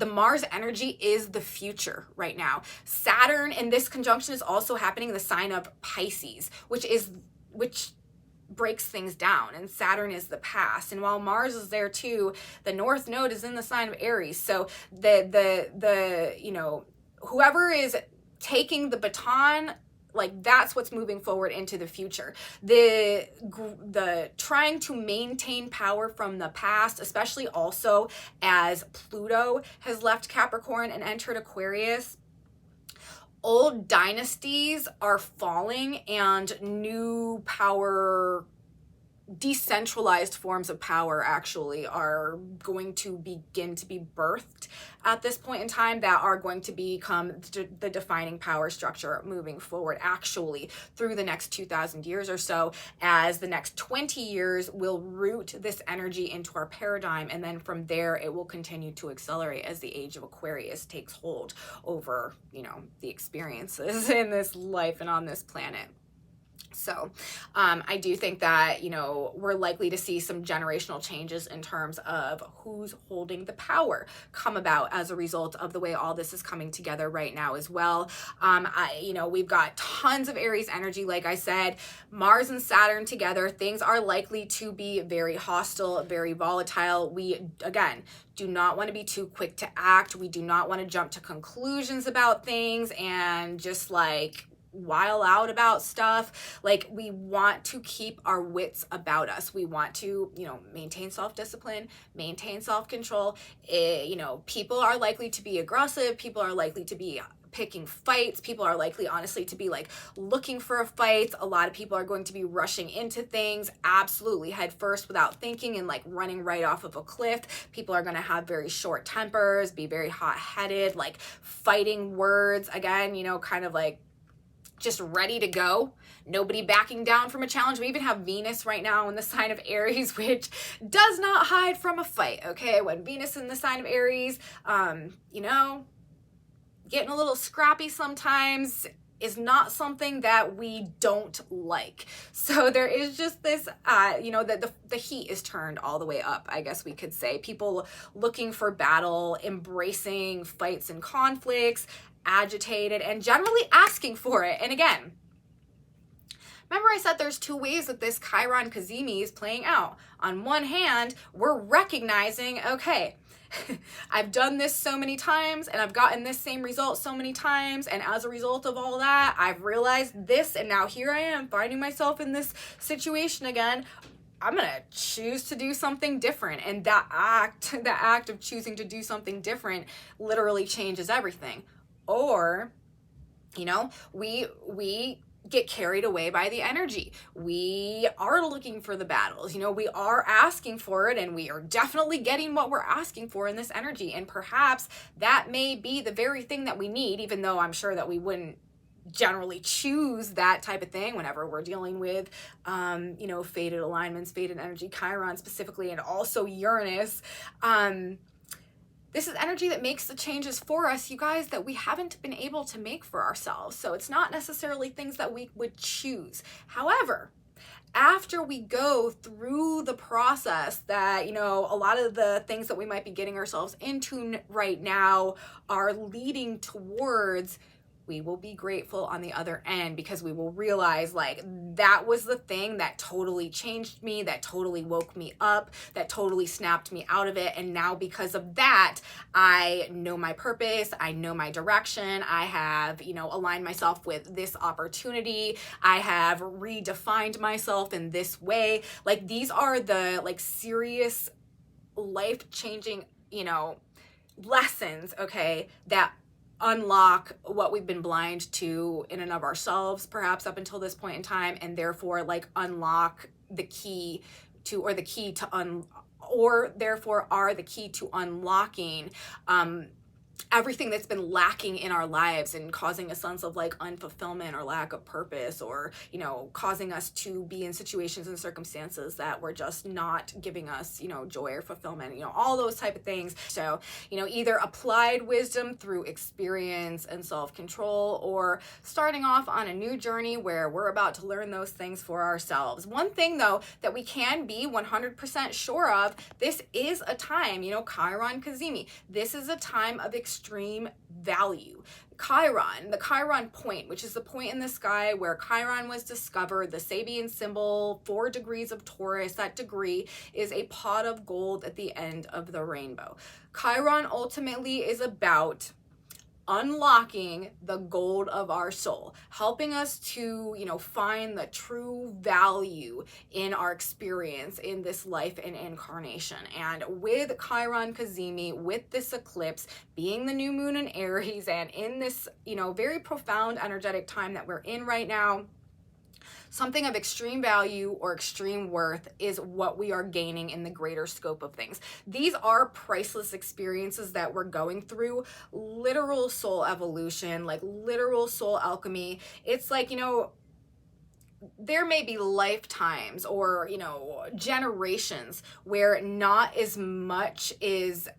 Mars energy is the future right now. Saturn in this conjunction is also happening in the sign of Pisces, which breaks things down, and Saturn is the past. And while Mars is there too, the North Node is in the sign of Aries. So the you know, whoever is taking the baton, like, that's what's moving forward into the future. The trying to maintain power from the past, especially also as Pluto has left Capricorn and entered Aquarius. Old dynasties are falling, and new power, decentralized forms of power actually are going to begin to be birthed at this point in time, that are going to become the defining power structure moving forward, actually through the next 2,000 years or so, as the next 20 years will root this energy into our paradigm, and then from there it will continue to accelerate as the age of Aquarius takes hold over, you know, the experiences in this life and on this planet. So I do think that, you know, we're likely to see some generational changes in terms of who's holding the power come about as a result of the way all this is coming together right now as well. You know, we've got tons of Aries energy. Like I said, Mars and Saturn together, things are likely to be very hostile, very volatile. We, again, do not want to be too quick to act. We do not want to jump to conclusions about things and just like while out about stuff. Like, we want to keep our wits about us. We want to, you know, maintain self-discipline, maintain self-control. You know, people are likely to be aggressive. People are likely to be picking fights. People are likely, honestly, to be like looking for a fight. A lot of people are going to be rushing into things absolutely head first without thinking and like running right off of a cliff. People are going to have very short tempers, be very hot-headed, like fighting words. Again, you know, kind of like just ready to go. Nobody backing down from a challenge. We even have Venus right now in the sign of Aries, which does not hide from a fight, okay? When Venus in the sign of Aries, you know, getting a little scrappy sometimes is not something that we don't like. So there is just this, you know, the heat is turned all the way up, I guess we could say. People looking for battle, embracing fights and conflicts, agitated, and generally asking for it. And again, remember I said there's two ways that this Chiron Cazimi is playing out. On one hand, we're recognizing, okay, I've done this so many times and I've gotten this same result so many times, and as a result of all that, I've realized this, and now here I am finding myself in this situation again. I'm gonna choose to do something different, and the act of choosing to do something different literally changes everything. Or, you know, we get carried away by the energy. We are looking for the battles, you know, we are asking for it, and we are definitely getting what we're asking for in this energy. And perhaps that may be the very thing that we need, even though I'm sure that we wouldn't generally choose that type of thing whenever we're dealing with, you know, fated alignments, fated energy, Chiron specifically, and also Uranus. This is energy that makes the changes for us, you guys, that we haven't been able to make for ourselves. So it's not necessarily things that we would choose. However, after we go through the process that, you know, a lot of the things that we might be getting ourselves into right now are leading towards, we will be grateful on the other end, because we will realize like that was the thing that totally changed me, that totally woke me up, that totally snapped me out of it. And now because of that, I know my purpose, I know my direction, I have, you know, aligned myself with this opportunity, I have redefined myself in this way. Like, these are the like serious life-changing, you know, lessons, okay, that unlock what we've been blind to in and of ourselves, perhaps up until this point in time, and therefore like unlock the key to, or the key to or therefore are the key to unlocking everything that's been lacking in our lives and causing a sense of like unfulfillment or lack of purpose, or, you know, causing us to be in situations and circumstances that were just not giving us, you know, joy or fulfillment, you know, all those type of things. So, you know, either applied wisdom through experience and self-control, or starting off on a new journey where we're about to learn those things for ourselves. One thing though that we can be 100% sure of, this is a time, you know, Chiron Cazimi, this is a time of extreme value. Chiron, the Chiron point, which is the point in the sky where Chiron was discovered, the Sabian symbol, 4 degrees of Taurus, that degree is a pot of gold at the end of the rainbow. Chiron ultimately is about unlocking the gold of our soul, helping us to, you know, find the true value in our experience in this life and incarnation. And with Chiron Cazimi, with this eclipse being the new moon in Aries, and in this, you know, very profound energetic time that we're in right now, something of extreme value or extreme worth is what we are gaining in the greater scope of things. These are priceless experiences that we're going through, literal soul evolution, like literal soul alchemy. It's like, you know, there may be lifetimes or, you know, generations where not as much is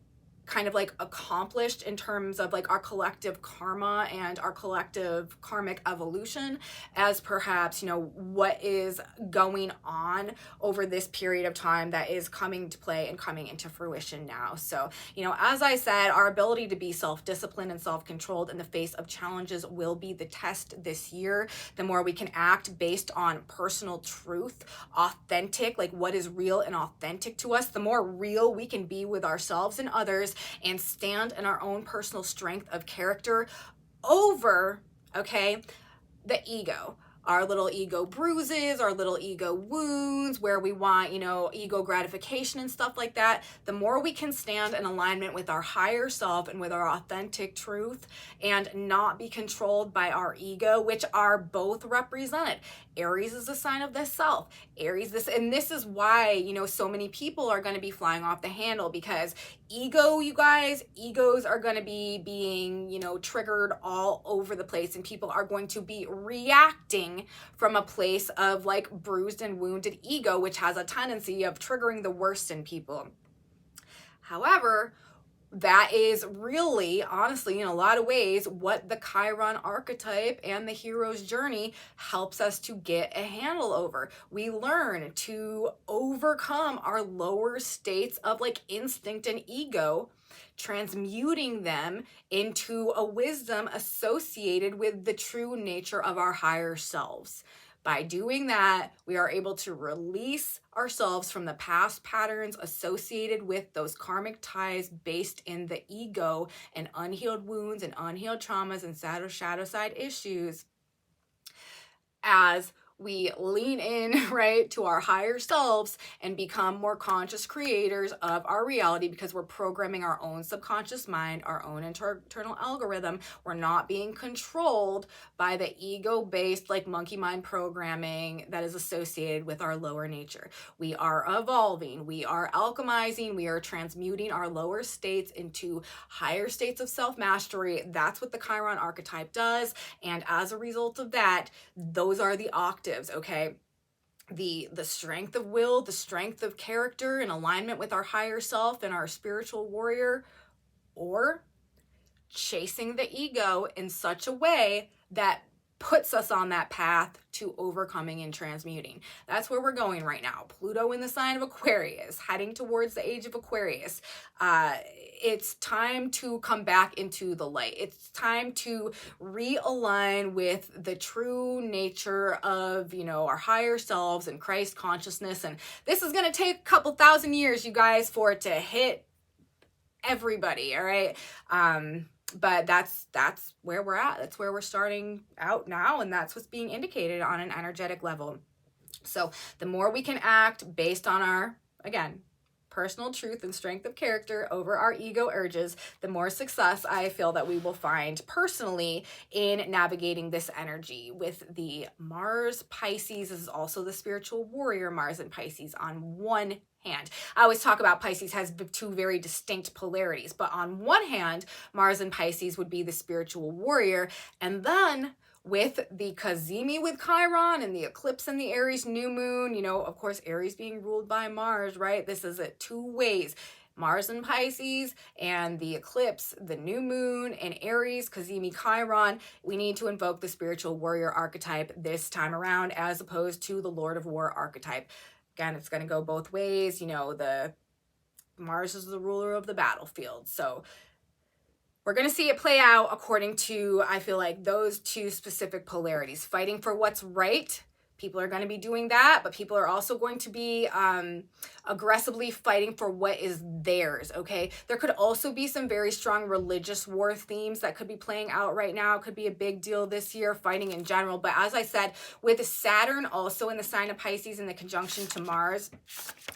kind of like accomplished in terms of like our collective karma and our collective karmic evolution as perhaps, you know, what is going on over this period of time that is coming to play and coming into fruition now. So, you know, as I said, our ability to be self-disciplined and self-controlled in the face of challenges will be the test this year. The more we can act based on personal truth, authentic, like what is real and authentic to us, the more real we can be with ourselves and others and stand in our own personal strength of character over, okay, the ego. Our little ego bruises, our little ego wounds, where we want, you know, ego gratification and stuff like that. The more we can stand in alignment with our higher self and with our authentic truth and not be controlled by our ego, which are both represented. Aries is a sign of the self. Aries, this is why, you know, so many people are going to be flying off the handle, because ego, you guys, egos are going to be being, you know, triggered all over the place, and people are going to be reacting from a place of like bruised and wounded ego, which has a tendency of triggering the worst in people. However, that is really, honestly, in a lot of ways, what the Chiron archetype and the hero's journey helps us to get a handle over. We learn to overcome our lower states of like instinct and ego, transmuting them into a wisdom associated with the true nature of our higher selves. By doing that, we are able to release ourselves from the past patterns associated with those karmic ties based in the ego and unhealed wounds and unhealed traumas and shadow side issues, as we lean in, right, to our higher selves and become more conscious creators of our reality, because we're programming our own subconscious mind, our own internal algorithm. We're not being controlled by the ego-based like monkey mind programming that is associated with our lower nature. We are evolving, we are alchemizing, we are transmuting our lower states into higher states of self-mastery. That's what the Chiron archetype does. And as a result of that, those are the octaves. Okay, the strength of will, the strength of character in alignment with our higher self and our spiritual warrior, or chasing the ego in such a way that puts us on that path to overcoming and transmuting. That's where we're going right now. Pluto in the sign of Aquarius, heading towards the age of Aquarius. It's time to come back into the light. It's time to realign with the true nature of, you know, our higher selves and Christ consciousness. And this is going to take a couple thousand years, you guys, for it to hit everybody. All right. But that's where we're at. That's where we're starting out now, and that's what's being indicated on an energetic level. So the more we can act based on our, again, personal truth and strength of character over our ego urges, the more success I feel that we will find personally in navigating this energy. With the Mars Pisces, this is also the spiritual warrior Mars and Pisces on one hand. I always talk about Pisces has two very distinct polarities, but on one hand, Mars and Pisces would be the spiritual warrior, and then with the Cazimi with Chiron and the eclipse and the Aries new moon, you know, of course, Aries being ruled by Mars, right? This is it two ways. Mars and Pisces and the eclipse, the new moon and Aries, Cazimi, Chiron. We need to invoke the spiritual warrior archetype this time around, as opposed to the Lord of War archetype. Again, it's going to go both ways. You know, the Mars is the ruler of the battlefield. So we're going to see it play out according to, I feel like, those two specific polarities. Fighting for what's right. People are going to be doing that, but people are also going to be aggressively fighting for what is theirs, okay? There could also be some very strong religious war themes that could be playing out right now. It could be a big deal this year, fighting in general. But as I said, with Saturn also in the sign of Pisces in the conjunction to Mars,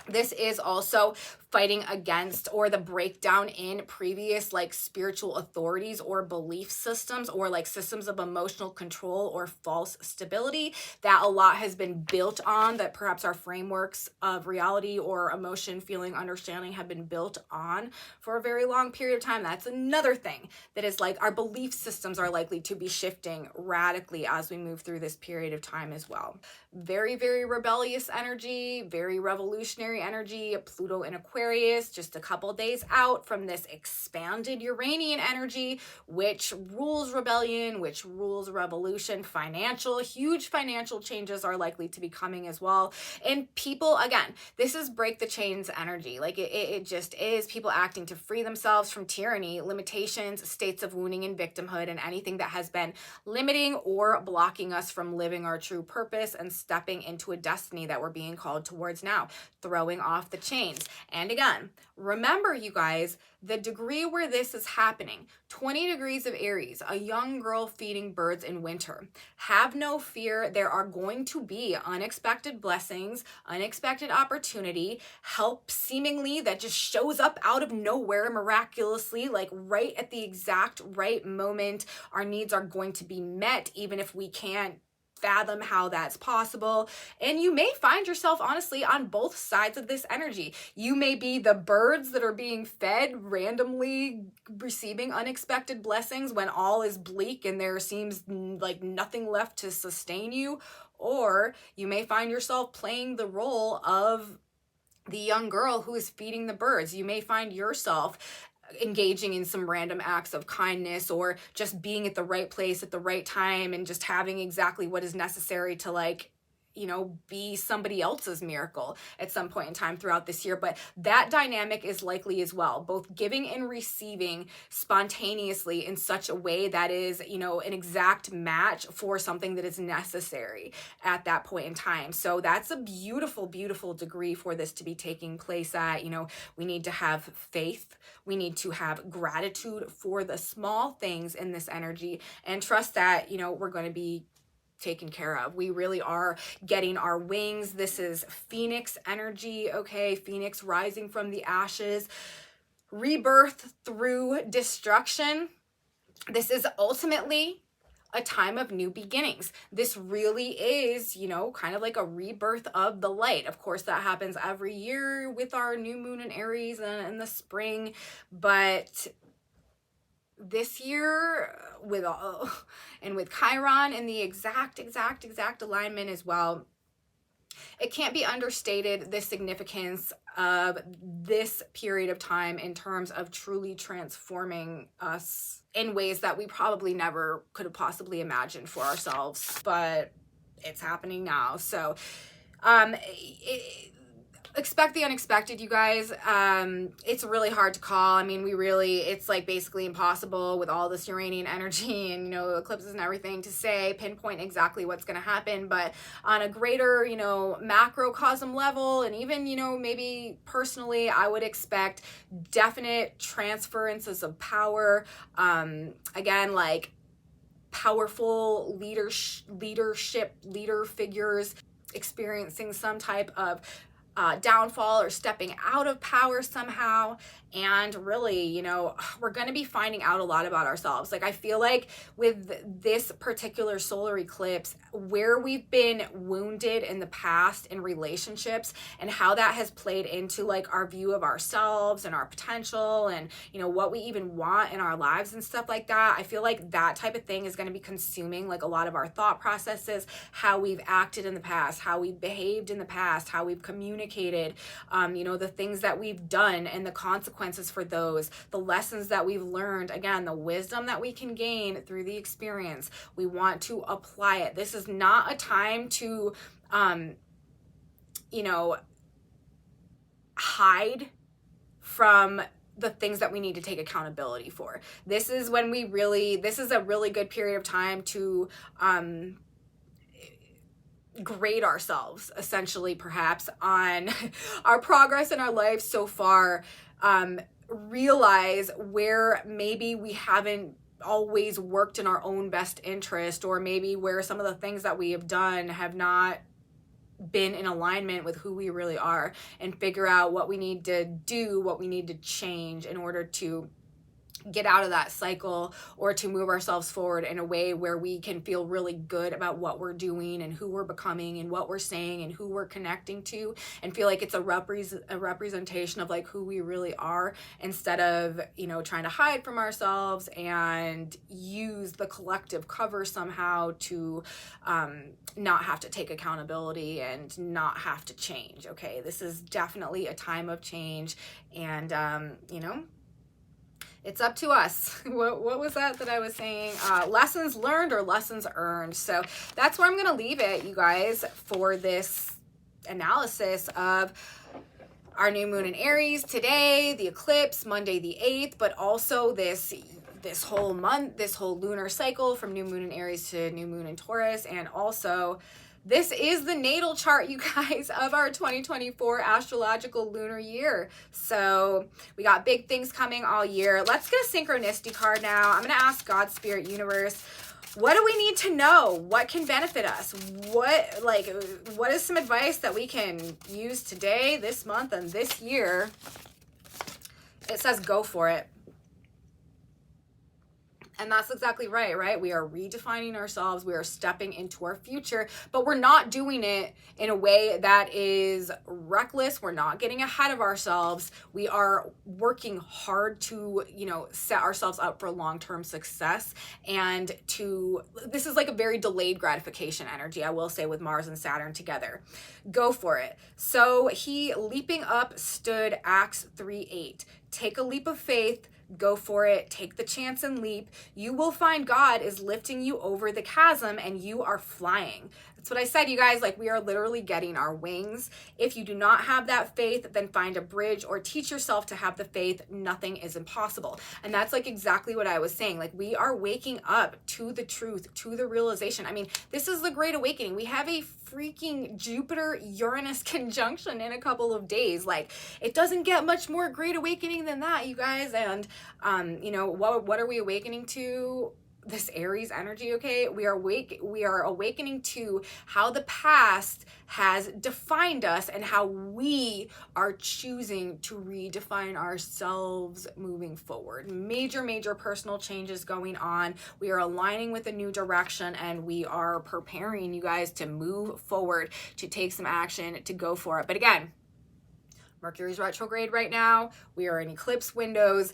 this is also fighting against or the breakdown in previous like spiritual authorities or belief systems or like systems of emotional control or false stability that a lot lot has been built on, that perhaps our frameworks of reality or emotion, feeling, understanding have been built on for a very long period of time. That's another thing that is like, our belief systems are likely to be shifting radically as we move through this period of time as well. Very, very rebellious energy, very revolutionary energy. Pluto in Aquarius, just a couple days out from this expanded Uranian energy, which rules rebellion, which rules revolution. Huge financial changes are likely to be coming as well. And people, again, this is break the chains energy. Like it just is people acting to free themselves from tyranny, limitations, states of wounding and victimhood, and anything that has been limiting or blocking us from living our true purpose and stepping into a destiny that we're being called towards now, throwing off the chains. And again, remember, you guys, the degree where this is happening, 20 degrees of Aries, a young girl feeding birds in winter. Have no fear. There are going to be unexpected blessings, unexpected opportunity, help seemingly that just shows up out of nowhere miraculously, like right at the exact right moment. Our needs are going to be met, even if we can't fathom how that's possible. And you may find yourself honestly on both sides of this energy. You may be the birds that are being fed, randomly receiving unexpected blessings when all is bleak and there seems like nothing left to sustain you. Or you may find yourself playing the role of the young girl who is feeding the birds. You may find yourself engaging in some random acts of kindness, or just being at the right place at the right time and just having exactly what is necessary to, like, you know, be somebody else's miracle at some point in time throughout this year. But that dynamic is likely as well, both giving and receiving spontaneously in such a way that is, you know, an exact match for something that is necessary at that point in time. So that's a beautiful, beautiful degree for this to be taking place at. You know, we need to have faith. We need to have gratitude for the small things in this energy and trust that, you know, we're going to be taken care of. We really are getting our wings. This is Phoenix energy, okay? Phoenix rising from the ashes, rebirth through destruction. This is ultimately a time of new beginnings. This really is, you know, kind of like a rebirth of the light. Of course, that happens every year with our new moon in Aries and in the spring, but this year with all, and with Chiron in the exact alignment as well, it can't be understated the significance of this period of time in terms of truly transforming us in ways that we probably never could have possibly imagined for ourselves, but it's happening now. So expect the unexpected, you guys. It's really hard to call. I mean, it's like basically impossible with all this Uranian energy and, you know, eclipses and everything to say, pinpoint exactly what's going to happen. But on a greater, you know, macrocosm level, and even, you know, maybe personally, I would expect definite transferences of power. Again, like powerful leader figures experiencing some type of downfall or stepping out of power somehow. And really, you know, we're going to be finding out a lot about ourselves. Like, I feel like with this particular solar eclipse, where we've been wounded in the past in relationships and how that has played into like our view of ourselves and our potential and, you know, what we even want in our lives and stuff like that. I feel like that type of thing is going to be consuming like a lot of our thought processes, how we've acted in the past, how we've behaved in the past, how we've communicated, you know, the things that we've done and the consequences for those, the lessons that we've learned, again, the wisdom that we can gain through the experience. We want to apply it. This is not a time to, you know, hide from the things that we need to take accountability for. This is when this is a really good period of time to, grade ourselves, essentially, perhaps on our progress in our life so far. Realize where maybe we haven't always worked in our own best interest, or maybe where some of the things that we have done have not been in alignment with who we really are, and figure out what we need to do, what we need to change in order to get out of that cycle, or to move ourselves forward in a way where we can feel really good about what we're doing and who we're becoming and what we're saying and who we're connecting to, and feel like it's a representation of like who we really are, instead of, you know, trying to hide from ourselves and use the collective cover somehow to not have to take accountability and not have to change. Okay, this is definitely a time of change, and you know, it's up to us. What was that I was saying? Lessons learned or lessons earned. So that's where I'm going to leave it, you guys, for this analysis of our new moon in Aries today, the eclipse, Monday the 8th, but also this whole month, this whole lunar cycle from new moon in Aries to new moon in Taurus. And also, this is the natal chart, you guys, of our 2024 astrological lunar year. So we got big things coming all year. Let's get a synchronicity card now. I'm going to ask God, Spirit, Universe, what do we need to know? What can benefit us? What is some advice that we can use today, this month, and this year? It says go for it. And that's exactly right? We are redefining ourselves. We are stepping into our future, but we're not doing it in a way that is reckless. We're not getting ahead of ourselves. We are working hard to, you know, set ourselves up for long-term success. And this is like a very delayed gratification energy, I will say, with Mars and Saturn together. Go for it. So he leaping up stood, Acts 3:8. Take a leap of faith. Go for it. Take the chance and leap. You will find God is lifting you over the chasm and you are flying. That's what I said, you guys. Like, we are literally getting our wings. If you do not have that faith, then find a bridge or teach yourself to have the faith. Nothing is impossible. And that's like exactly what I was saying. Like, we are waking up to the truth, to the realization. I mean, this is the Great Awakening. We have a freaking Jupiter-Uranus conjunction in a couple of days. Like, it doesn't get much more Great Awakening than that, you guys. And, you know, what are we awakening to? This Aries energy, okay? We are awakening to how the past has defined us and how we are choosing to redefine ourselves moving forward. Major personal changes going on. We are aligning with a new direction, and we are preparing you guys to move forward, to take some action, to go for it. But again, Mercury's retrograde right now. We are in eclipse windows.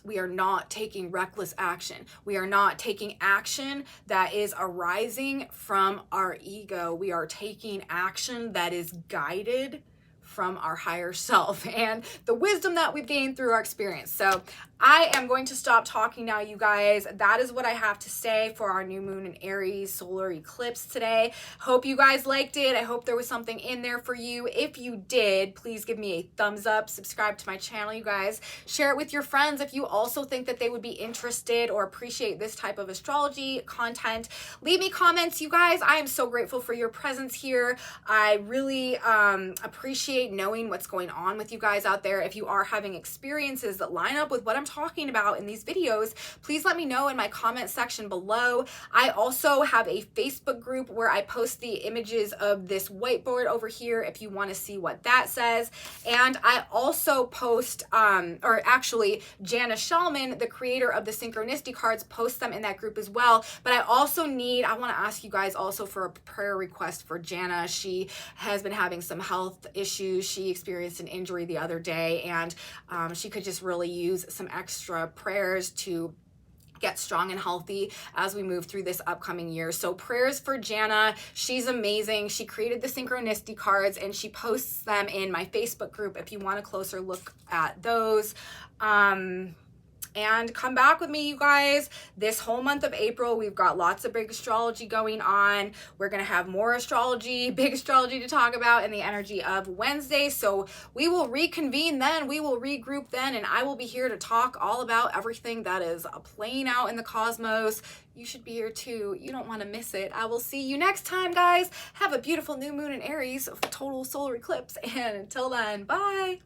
We are not taking reckless action. We are not taking action that is arising from our ego. We are taking action that is guided from our higher self and the wisdom that we've gained through our experience. So I am going to stop talking now, you guys. That is what I have to say for our new moon in Aries solar eclipse today. Hope you guys liked it. I hope there was something in there for you. If you did, please give me a thumbs up, subscribe to my channel, you guys. Share it with your friends if you also think that they would be interested or appreciate this type of astrology content. Leave me comments, you guys. I am so grateful for your presence here. I really appreciate knowing what's going on with you guys out there. If you are having experiences that line up with what I'm talking about in these videos, please let me know in my comment section below. I also have a Facebook group where I post the images of this whiteboard over here if you want to see what that says. And I also post, or actually Jana Shulman, the creator of the synchronicity cards, posts them in that group as well. But I also I want to ask you guys also for a prayer request for Jana. She has been having some health issues. She experienced an injury the other day, and she could just really use some extra prayers to get strong and healthy as we move through this upcoming year. So prayers for Jana. She's amazing. She created the synchronicity cards and she posts them in my Facebook group if you want a closer look at those. And come back with me, you guys. This whole month of April, we've got lots of big astrology going on. We're going to have more astrology, big astrology to talk about in the energy of Wednesday. So we will reconvene then. We will regroup then. And I will be here to talk all about everything that is playing out in the cosmos. You should be here too. You don't want to miss it. I will see you next time, guys. Have a beautiful new moon in Aries, total solar eclipse. And until then, bye.